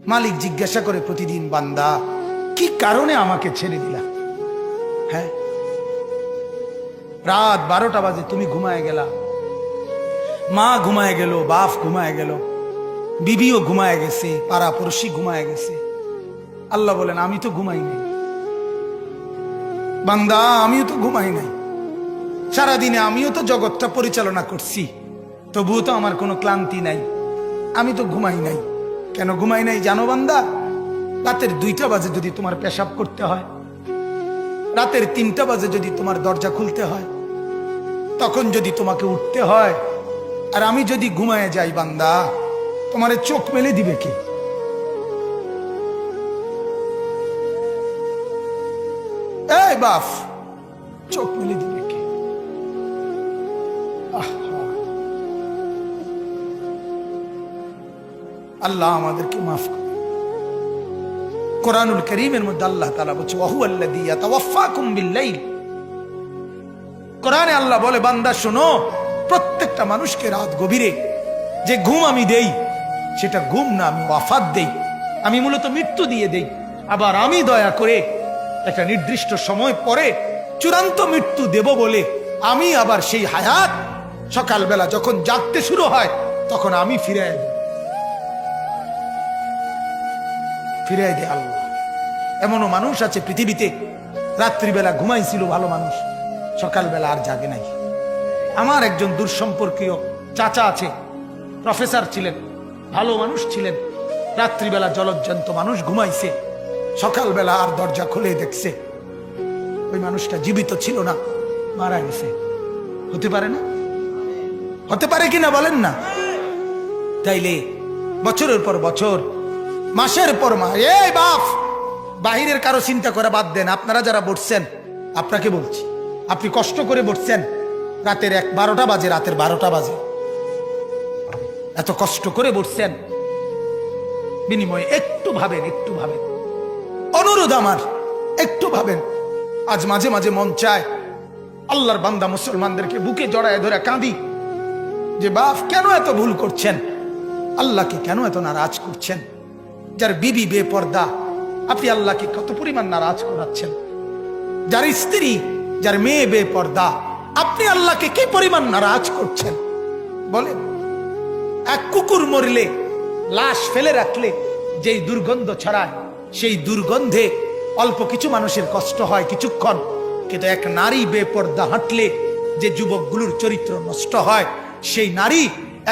মালিক জিজ্ঞাসা করে প্রতিদিন, বান্দা কি কারণে আমাকে ছেড়ে দিলা? হ্যাঁ, রাত 12টা বাজে তুমি ঘুমায় গেলা, মা ঘুমায় গেল, বাপ ঘুমায় গেল, বিবিও ঘুমায় গেছে, পাড়া পড়শি ঘুমায় গেছে। আল্লাহ বলেন আমি তো ঘুমাই নাই বান্দা, আমিও তো ঘুমাই নাই। সারাদিনে আমিও তো জগৎটা পরিচালনা করছি, তবুও তো আমার কোনো ক্লান্তি নাই, আমি তো ঘুমাই নাই। কেন ঘুমাই নাই জানো বান্দা? রাতের 2টা বাজে যদি তোমার পেশাব করতে হয়, রাতের 3টা বাজে যদি তোমার দরজা খুলতে হয়, তখন যদি তোমাকে উঠতে হয়, আর আমি যদি ঘুমায় যাই বান্দা, তোমারে চোখ মেলে দিবে কে? এই বাপ, চোখ মেলে দিবে কে? আল্লাহ আমাদেরকে মাফ করে। কোরআনুল কারীমের মধ্যে আল্লাহ তাআলা বলছে ওয়াহুয়াল্লাযী ইয়াতাওয়াফাকুম বিল-লাইল। কোরআনে আল্লাহ বলে, বান্দা শোনো, প্রত্যেকটা মানুষকে রাত গভীরে যে ঘুম আমি দেই, সেটা ঘুম না, আমি ওয়াফাত দেই, আমি মূলত মৃত্যু দিয়ে দেই। আবার আমি দয়া করে একটা নির্দিষ্ট সময় পরে চূড়ান্ত মৃত্যু দেব বলে আমি আবার সেই হায়াত সকালবেলা যখন জাগতে শুরু হয় তখন আমি ফিরাই দেয় আল্লাহ। এমনও মানুষ আছে পৃথিবীতে, রাত্রিবেলা ঘুমাইছিল ভালো মানুষ, সকালবেলা আর জাগে নাই। আমার একজন দূরসম্পর্কীয় চাচা আছে, প্রফেসর ছিলেন, ভালো মানুষ ছিলেন, রাত্রিবেলা জলজ্জান্ত মানুষ ঘুমাইছে, সকালবেলা আর দরজা খুলে দেখছে ওই মানুষটা জীবিত ছিল না, মারা গেছে। হতে পারে না? হতে পারে কিনা বলেন না? তাইলে বছরের পর বছর, মাসের পর মাস, এই বাপ, বাহিরের কারো চিন্তা করে বাদ দেন। আপনারা যারা বসছেন, আপনাকে বলছি, আপনি কষ্ট করে বসছেন, রাতের 12টা বাজে, রাতের 12টা বাজে, এত কষ্ট করে বসছেন, বিনিময়ে একটু ভাবেন, একটু ভাবেন, অনুরোধ আমার, একটু ভাবেন। আজ মাঝে মাঝে মন চায় আল্লাহর বান্দা মুসলমানদেরকে বুকে জড়ায় ধরে কাঁদি যে বাপ কেন এত ভুল করছেন, আল্লাহকে কেন এত নারাজ করছেন? যার বিবি বেপর্দা, আপনি আল্লাহকে কত পরিমাণ নারাজ করাচ্ছেন। যার স্ত্রী, যার মেয়ে বেপর্দা, আপনি আল্লাহকে কি পরিমাণ নারাজ করছেন বলেন? এক কুকুর মরলে, লাশ ফেলে রাখলে যেই দুর্গন্ধ ছড়ায়, সেই দুর্গন্ধে অল্প কিছু মানুষের কষ্ট হয় কিছুক্ষণ, কিন্তু এক নারী বেপর্দা হাঁটলে যে যুবকগুলোর চরিত্র নষ্ট হয়, সেই নারী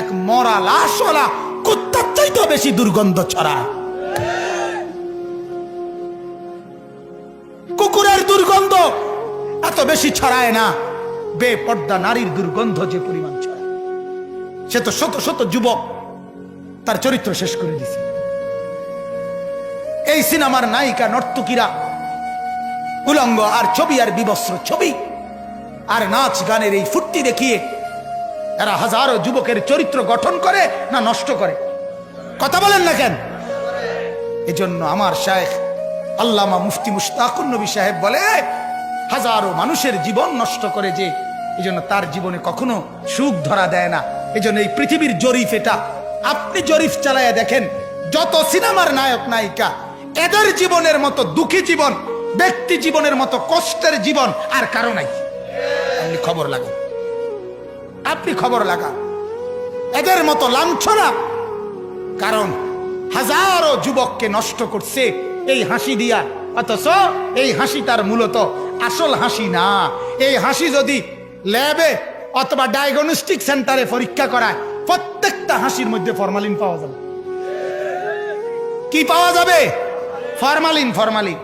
এক মরা লাশওয়ালা কুত্তার চাইতেও বেশি দুর্গন্ধ ছড়ায়। কুকুরের দুর্গন্ধ এত বেশি ছড়ায় না, বেপর্দা নারীর দুর্গন্ধ যে পরিমাণ ছড়ায়। সে তো শত শত যুবক তার চরিত্র শেষ করে দিছে। এই সিনেমার নায়িকা নর্তকীরা উলঙ্গ আর ছবি আর বিবস্ত্র ছবি আর নাচ গানের এই ফুর্তি দেখিয়ে এরা হাজারো যুবকের চরিত্র গঠন করে না নষ্ট করে? কথা বলেন না কেন? এজন্য আমার শায়েখ আল্লামা মুফতি মুশতাকুন নবী সাহেব বলে, হাজারো মানুষের জীবন নষ্ট করে যে, এজন্য তার জীবনে কখনো সুখ ধরা দেয় না। এজন্য এই পৃথিবীর জরিফ এটা, আপনি জরিফ চালায়া দেখেন, যত সিনেমার নায়ক নায়িকা, এদের জীবনের মতো দুঃখী জীবন, ব্যক্তি জীবনের মতো কষ্টের জীবন আর কারো নাই। আপনি খবর লাগান, আপনি খবর লাগান, এদের মতো লাঞ্ছনা। কারণ হাজারো যুবককে নষ্ট করছে এই হাসি দিয়া, অথচ এই হাসি তার মূলত আসল হাসি না। এই হাসি যদি ল্যাবে অথবা ডায়াগনস্টিক সেন্টারে পরীক্ষা করায়, প্রত্যেকটা হাসির মধ্যে ফরমালিন পাওয়া যাবে। কি পাওয়া যাবে? Formalin, formalin.